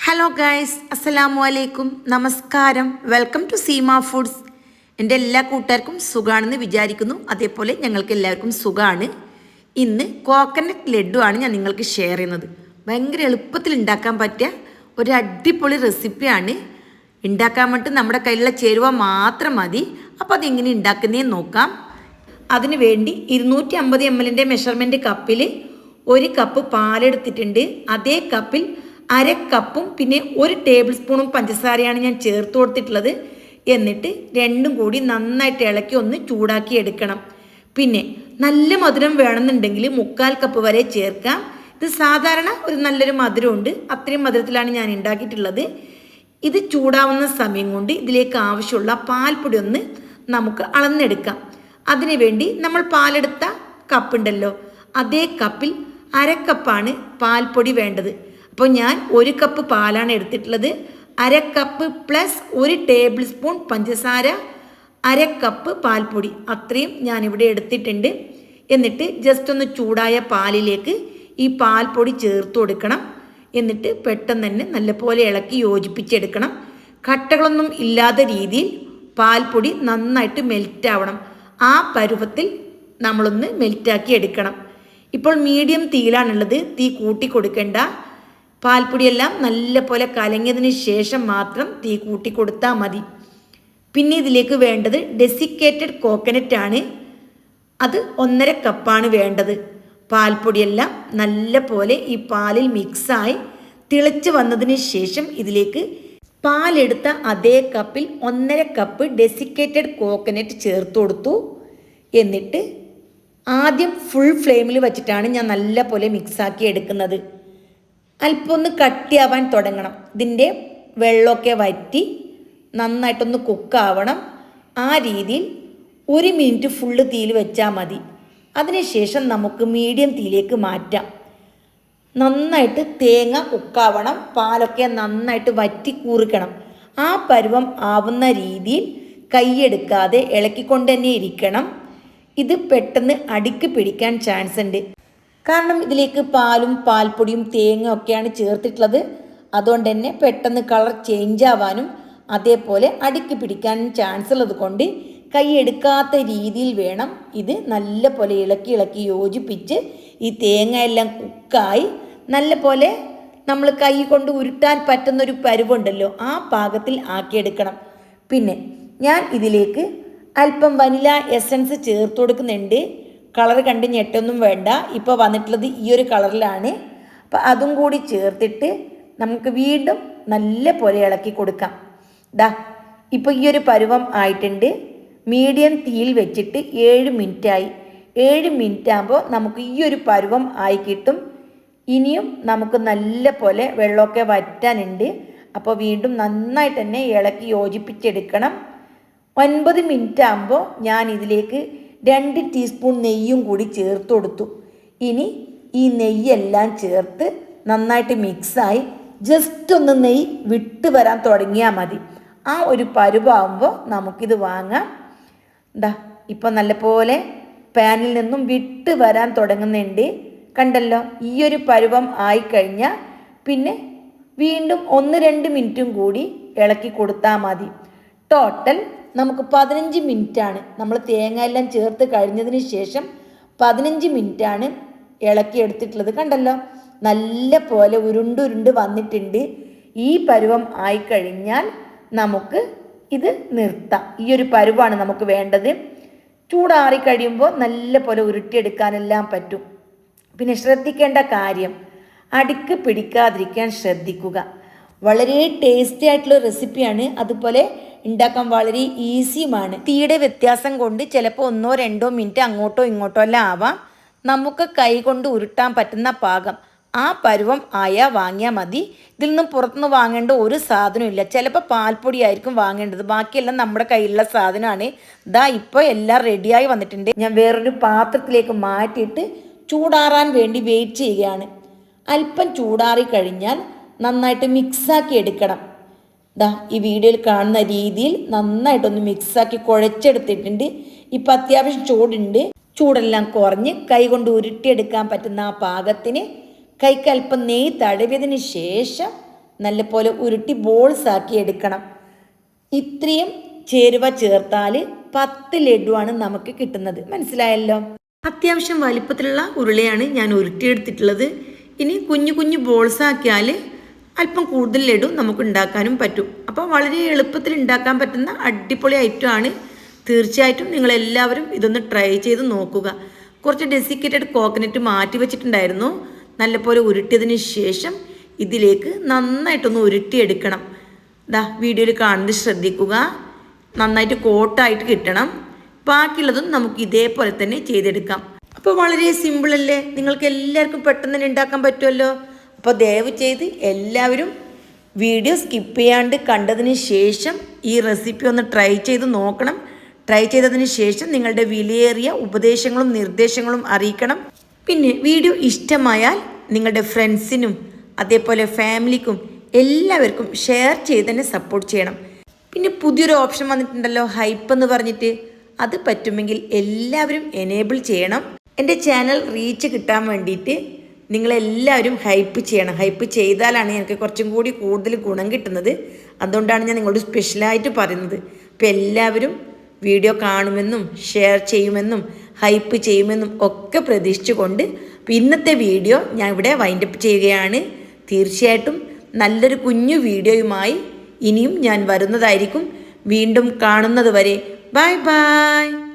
Hello guys, അസ്സലാമു അലൈക്കും, നമസ്കാരം. Welcome to Seema foods. എൻ്റെ എല്ലാ കൂട്ടുകാർക്കും സുഖമാണെന്ന് വിചാരിക്കുന്നു. അതേപോലെ ഞങ്ങൾക്ക് എല്ലാവർക്കും സുഖമാണ്. ഇന്ന് കോക്കനട്ട് ലഡ്ഡു ആണ് ഞാൻ നിങ്ങൾക്ക് ഷെയർ ചെയ്യുന്നത്. ഭയങ്കര എളുപ്പത്തിൽ ഉണ്ടാക്കാൻ പറ്റിയ ഒരു അടിപൊളി റെസിപ്പിയാണ്. ഉണ്ടാക്കാൻ വേണ്ടി നമ്മുടെ കയ്യിലുള്ള ചേരുവ മാത്രം മതി. അപ്പോൾ അതെങ്ങനെ ഉണ്ടാക്കുന്നതെന്ന് നോക്കാം. അതിനു വേണ്ടി 250 ml മെഷർമെൻറ്റ് കപ്പിൽ 1 കപ്പ് പാലെടുത്തിട്ടുണ്ട്. അതേ കപ്പിൽ അര കപ്പും പിന്നെ 1 ടേബിൾ സ്പൂണും പഞ്ചസാരയാണ് ഞാൻ ചേർത്ത് കൊടുത്തിട്ടുള്ളത്. എന്നിട്ട് രണ്ടും കൂടി നന്നായിട്ട് ഇളക്കി ഒന്ന് ചൂടാക്കി എടുക്കണം. പിന്നെ നല്ല മധുരം വേണമെന്നുണ്ടെങ്കിൽ 1/4 കപ്പ് വരെ ചേർക്കാം. ഇത് സാധാരണ ഒരു നല്ലൊരു മധുരമുണ്ട്, അത്രയും മധുരത്തിലാണ് ഞാൻ ഉണ്ടാക്കിയിട്ടുള്ളത്. ഇത് ചൂടാവുന്ന സമയം കൊണ്ട് ഇതിലേക്ക് ആവശ്യമുള്ള പാൽപ്പൊടി ഒന്ന് നമുക്ക് അളന്നെടുക്കാം. അതിനു വേണ്ടി നമ്മൾ പാലെടുത്ത കപ്പുണ്ടല്ലോ, അതേ കപ്പിൽ അര കപ്പാണ് പാൽപ്പൊടി വേണ്ടത്. അപ്പോൾ ഞാൻ 1 കപ്പ് പാലാണ് എടുത്തിട്ടുള്ളത്. അര കപ്പ് പ്ലസ് 1 ടേബിൾ സ്പൂൺ പഞ്ചസാര, അര കപ്പ് പാൽപ്പൊടി, അത്രയും ഞാനിവിടെ എടുത്തിട്ടുണ്ട്. എന്നിട്ട് ജസ്റ്റ് ഒന്ന് ചൂടായ പാലിലേക്ക് ഈ പാൽപ്പൊടി ചേർത്ത് കൊടുക്കണം. എന്നിട്ട് പെട്ടെന്ന് തന്നെ നല്ലപോലെ ഇളക്കി യോജിപ്പിച്ചെടുക്കണം. കട്ടകളൊന്നും ഇല്ലാത്ത രീതിയിൽ പാൽപ്പൊടി നന്നായിട്ട് മെൽറ്റ് ആവണം. ആ പരുവത്തിൽ നമ്മളൊന്ന് മെൽറ്റാക്കി എടുക്കണം. ഇപ്പോൾ മീഡിയം തീയിലാണുള്ളത്, തീ കൂട്ടി കൊടുക്കേണ്ട. പാൽപ്പൊടിയെല്ലാം നല്ലപോലെ കലങ്ങിയതിന് ശേഷം മാത്രം തീ കൂട്ടി കൊടുത്താൽ മതി. പിന്നെ ഇതിലേക്ക് വേണ്ടത് ഡെസിക്കേറ്റഡ് കോക്കനട്ട് ആണ്. അത് 1.5 കപ്പാണ് വേണ്ടത്. പാൽപ്പൊടിയെല്ലാം നല്ലപോലെ ഈ പാലിൽ മിക്സായി തിളച്ച് വന്നതിന് ശേഷം ഇതിലേക്ക് പാലെടുത്ത അതേ കപ്പിൽ 1.5 കപ്പ് ഡെസിക്കേറ്റഡ് കോക്കനട്ട് ചേർത്ത് കൊടുത്തു. എന്നിട്ട് ആദ്യം ഫുൾ ഫ്ലെയിമിൽ വെച്ചിട്ടാണ് ഞാൻ നല്ലപോലെ മിക്സാക്കി എടുക്കുന്നത്. അല്പം ഒന്ന് കട്ടിയാവാൻ തുടങ്ങണം. ഇതിൻ്റെ വെള്ളമൊക്കെ വറ്റി നന്നായിട്ടൊന്ന് കുക്കാവണം. ആ രീതിയിൽ 1 മിനിറ്റ് ഫുള്ള് തീയിൽ വെച്ചാൽ മതി. അതിനുശേഷം നമുക്ക് മീഡിയം തീയിലേക്ക് മാറ്റാം. നന്നായിട്ട് തേങ്ങ കുക്കാവണം, പാലൊക്കെ നന്നായിട്ട് വറ്റി കൂറിക്കണം. ആ പരുവം ആവുന്ന രീതിയിൽ കൈയെടുക്കാതെ ഇളക്കിക്കൊണ്ട് തന്നെ ഇരിക്കണം. ഇത് പെട്ടെന്ന് അടിക്ക് പിടിക്കാൻ ചാൻസ് ഉണ്ട്. കാരണം ഇതിലേക്ക് പാലും പാൽപ്പൊടിയും തേങ്ങ ഒക്കെയാണ് ചേർത്തിട്ടുള്ളത്. അതുകൊണ്ട് തന്നെ പെട്ടെന്ന് കളർ ചേഞ്ച് ആവാനും അതേപോലെ അടിക്ക് പിടിക്കാനും ചാൻസ് ഉള്ളത് കൊണ്ട് കൈയെടുക്കാത്ത രീതിയിൽ വേണം ഇത് നല്ലപോലെ ഇളക്കി ഇളക്കി യോജിപ്പിച്ച് ഈ തേങ്ങ എല്ലാം കുക്കായി നല്ലപോലെ നമ്മൾ കൈ കൊണ്ട് ഉരുട്ടാൻ പറ്റുന്നൊരു പരുവുണ്ടല്ലോ, ആ പാകത്തിൽ ആക്കിയെടുക്കണം. പിന്നെ ഞാൻ ഇതിലേക്ക് അല്പം വനില എസൻസ് ചേർത്ത് കൊടുക്കുന്നുണ്ട്. കളർ കണ്ട് ഞെട്ടൊന്നും വേണ്ട, ഇപ്പോൾ വന്നിട്ടുള്ളത് ഈ ഒരു കളറിലാണ്. അപ്പോൾ അതും കൂടി ചേർത്തിട്ട് നമുക്ക് വീണ്ടും നല്ല പോലെ ഇളക്കി കൊടുക്കാം. ഇപ്പോൾ ഈ ഒരു പരുവം ആയിട്ടുണ്ട്. മീഡിയം തീയിൽ വെച്ചിട്ട് 7 മിനിറ്റായി. 7 മിനിറ്റ് ആകുമ്പോൾ നമുക്ക് ഈ ഒരു പരുവം ആയി കിട്ടും. ഇനിയും നമുക്ക് നല്ല പോലെ വെള്ളമൊക്കെ വറ്റാനുണ്ട്. അപ്പോൾ വീണ്ടും നന്നായിട്ട് തന്നെ ഇളക്കി യോജിപ്പിച്ചെടുക്കണം. 9 മിനിറ്റ് ആകുമ്പോൾ ഞാൻ ഇതിലേക്ക് 2 ടീസ്പൂൺ നെയ്യും കൂടി ചേർത്ത് കൊടുത്തു. ഇനി ഈ നെയ്യെല്ലാം ചേർത്ത് നന്നായിട്ട് മിക്സായി ജസ്റ്റ് ഒന്ന് നെയ്യ് വിട്ട് വരാൻ തുടങ്ങിയാൽ മതി. ആ ഒരു പരുവാകുമ്പോൾ നമുക്കിത് വാങ്ങാം. ഇപ്പോൾ നല്ലപോലെ പാനിൽ നിന്നും വിട്ട് വരാൻ തുടങ്ങുന്നുണ്ട്. കണ്ടല്ലോ, ഈ ഒരു പരുവം ആയിക്കഴിഞ്ഞാൽ പിന്നെ വീണ്ടും 1-2 മിനിറ്റും കൂടി ഇളക്കി കൊടുത്താൽ മതി. ടോട്ടൽ നമുക്ക് 15 മിനിറ്റാണ്. നമ്മൾ തേങ്ങ എല്ലാം ചേർത്ത് കഴിഞ്ഞതിന് ശേഷം 15 മിനിറ്റാണ് ഇളക്കി എടുത്തിട്ടുള്ളത്. കണ്ടല്ലോ, നല്ല പോലെ ഉരുണ്ടുരുണ്ട് വന്നിട്ടുണ്ട്. ഈ പരുവം ആയിക്കഴിഞ്ഞാൽ നമുക്ക് ഇത് നിർത്താം. ഈ ഒരു പരുവാണ് നമുക്ക് വേണ്ടത്. ചൂടാറി കഴിയുമ്പോൾ നല്ല പോലെ ഉരുട്ടിയെടുക്കാനെല്ലാം പറ്റും. പിന്നെ ശ്രദ്ധിക്കേണ്ട കാര്യം, അടിക്ക് പിടിക്കാതിരിക്കാൻ ശ്രദ്ധിക്കുക. വളരെ ടേസ്റ്റി ആയിട്ടുള്ള റെസിപ്പിയാണ്. അതുപോലെ ഉണ്ടാക്കാൻ വളരെ ഈസിയുമാണ്. തീയുടെ വ്യത്യാസം കൊണ്ട് ചിലപ്പോൾ 1-2 മിനിറ്റ് അങ്ങോട്ടോ ഇങ്ങോട്ടോ എല്ലാം ആവാം. നമുക്ക് കൈ കൊണ്ട് ഉരുട്ടാൻ പറ്റുന്ന പാകം ആ പരുവം ആയാൽ വാങ്ങിയാൽ മതി. ഇതിൽ നിന്നും പുറത്തുനിന്ന് വാങ്ങേണ്ട ഒരു സാധനവും ഇല്ല. ചിലപ്പോൾ പാൽപ്പൊടി ആയിരിക്കും വാങ്ങേണ്ടത്, ബാക്കിയെല്ലാം നമ്മുടെ കയ്യിലുള്ള സാധനമാണ്. ഇപ്പോൾ എല്ലാം റെഡിയായി വന്നിട്ടുണ്ട്. ഞാൻ വേറൊരു പാത്രത്തിലേക്ക് മാറ്റിയിട്ട് ചൂടാറാൻ വേണ്ടി വെയിറ്റ് ചെയ്യുകയാണ്. അല്പം ചൂടാറി കഴിഞ്ഞാൽ നന്നായിട്ട് മിക്സാക്കി എടുക്കണം. ഈ വീഡിയോയിൽ കാണുന്ന രീതിയിൽ നന്നായിട്ടൊന്ന് മിക്സാക്കി കുഴച്ചെടുത്തിട്ടുണ്ട്. ഇപ്പം അത്യാവശ്യം ചൂടുണ്ട്. ചൂടെല്ലാം കുറഞ്ഞ് കൈ കൊണ്ട് ഉരുട്ടിയെടുക്കാൻ പറ്റുന്ന ആ പാകത്തിന് കൈക്ക് അല്പം നെയ്യ് തടവിയതിന് ശേഷം നല്ലപോലെ ഉരുട്ടി ബോൾസ് ആക്കി എടുക്കണം. ഇത്രയും ചേരുവ ചേർത്താൽ 10 ലഡുവാണ് നമുക്ക് കിട്ടുന്നത്. മനസ്സിലായല്ലോ? അത്യാവശ്യം വലിപ്പത്തിലുള്ള ഉരുളയാണ് ഞാൻ ഉരുട്ടിയെടുത്തിട്ടുള്ളത്. ഇനി കുഞ്ഞു കുഞ്ഞു ബോൾസ് ആക്കിയാൽ അല്പം കൂടുതൽ ലഡു നമുക്ക് ഉണ്ടാക്കാനും പറ്റും. അപ്പോൾ വളരെ എളുപ്പത്തിൽ ഉണ്ടാക്കാൻ പറ്റുന്ന അടിപൊളി ഐറ്റമാണ്. തീർച്ചയായിട്ടും നിങ്ങളെല്ലാവരും ഇതൊന്ന് ട്രൈ ചെയ്ത് നോക്കുക. കുറച്ച് ഡെസിക്കേറ്റഡ് കോക്കനട്ട് മാറ്റി വെച്ചിട്ടുണ്ടായിരുന്നു. നല്ലപോലെ ഉരുട്ടിയതിന് ശേഷം ഇതിലേക്ക് നന്നായിട്ടൊന്ന് ഉരുട്ടിയെടുക്കണം. വീഡിയോയിൽ കാണുന്നത് ശ്രദ്ധിക്കുക. നന്നായിട്ട് കോട്ടായിട്ട് കിട്ടണം. ബാക്കിയുള്ളതും നമുക്ക് ഇതേപോലെ തന്നെ ചെയ്തെടുക്കാം. അപ്പോൾ വളരെ സിമ്പിളല്ലേ? നിങ്ങൾക്ക് എല്ലാവർക്കും പെട്ടെന്ന് തന്നെ ഉണ്ടാക്കാൻ പറ്റുമല്ലോ. അപ്പോൾ ദയവ് ചെയ്ത് എല്ലാവരും വീഡിയോ സ്കിപ്പ് ചെയ്യാണ്ട് കണ്ടതിന് ശേഷം ഈ റെസിപ്പി ഒന്ന് ട്രൈ ചെയ്ത് നോക്കണം. ട്രൈ ചെയ്തതിന് ശേഷം നിങ്ങളുടെ വിലയേറിയ ഉപദേശങ്ങളും നിർദ്ദേശങ്ങളും അറിയിക്കണം. പിന്നെ വീഡിയോ ഇഷ്ടമായാൽ നിങ്ങളുടെ ഫ്രണ്ട്സിനും അതേപോലെ ഫാമിലിക്കും എല്ലാവർക്കും ഷെയർ ചെയ്ത് തന്നെ സപ്പോർട്ട് ചെയ്യണം. പിന്നെ പുതിയൊരു ഓപ്ഷൻ വന്നിട്ടുണ്ടല്ലോ, ഹൈപ്പ് എന്ന് പറഞ്ഞിട്ട്. അത് പറ്റുമെങ്കിൽ എല്ലാവരും എനേബിൾ ചെയ്യണം. എൻ്റെ ചാനൽ റീച്ച് കിട്ടാൻ വേണ്ടിയിട്ട് നിങ്ങളെല്ലാവരും ഹൈപ്പ് ചെയ്യണം. ഹൈപ്പ് ചെയ്താലാണ് എനിക്ക് കുറച്ചും കൂടി കൂടുതൽ ഗുണം കിട്ടുന്നത്. അതുകൊണ്ടാണ് ഞാൻ നിങ്ങളോട് സ്പെഷ്യലായിട്ട് പറയുന്നത്. അപ്പോൾ എല്ലാവരും വീഡിയോ കാണുമെന്നും ഷെയർ ചെയ്യുമെന്നും ഹൈപ്പ് ചെയ്യുമെന്നും ഒക്കെ പ്രതീക്ഷിച്ചുകൊണ്ട് ഇന്നത്തെ വീഡിയോ ഞാൻ ഇവിടെ വൈൻഡപ്പ് ചെയ്യുകയാണ്. തീർച്ചയായിട്ടും നല്ലൊരു കുഞ്ഞു വീഡിയോയുമായി ഇനിയും ഞാൻ വരുന്നതായിരിക്കും. വീണ്ടും കാണുന്നത് വരെ ബൈ ബൈ.